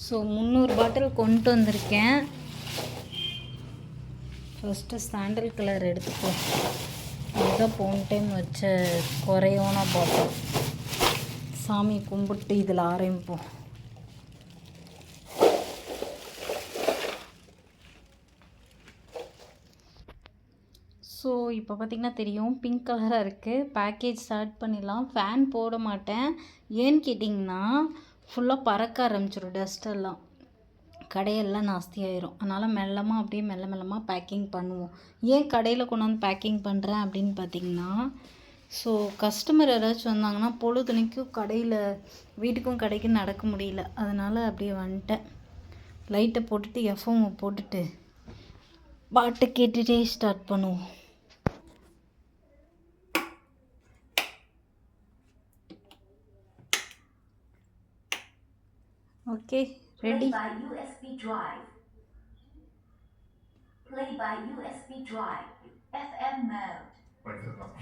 So 300 பாட்டில் கொண்டு வந்திருக்கேன். First sandal colour எடுத்துப்போம். இதுதான் போன டைம் வச்ச குறையோன பாட்டில். சாமி கும்பிட்டு இதில் ஆரம்பிப்போம். ஸோ இப்போ பார்த்திங்கன்னா தெரியும், பிங்க் கலராக இருக்குது. பேக்கேஜ் ஸ்டார்ட் பண்ணிடலாம். ஃபேன் போட மாட்டேன். ஏன்னு கேட்டிங்கன்னா ஃபுல்லாக பறக்க ஆரம்பிச்சிடும், டஸ்ட்டெல்லாம், கடையெல்லாம் நாஸ்தி ஆயிரும். அதனால் மெல்லமாக அப்படியே மெல்லமாக பேக்கிங் பண்ணுவோம். ஏன் கடையில் கொண்டு வந்து பேக்கிங் பண்ணுறேன் அப்படின்னு பார்த்திங்கன்னா, ஸோ கஸ்டமர் யாராச்சும் வந்தாங்கன்னா பொழுதுனைக்கும் கடையில் வீட்டுக்கும் கடைக்கும் நடக்க முடியல. அதனால் அப்படியே வந்துட்டேன். லைட்டை போட்டுட்டு எஃப்எம் போட்டுட்டு பாட்டை கேட்டுகிட்டே ஸ்டார்ட் பண்ணுவோம். Okay, ready? Play by USB drive. Play by USB drive. FM mode.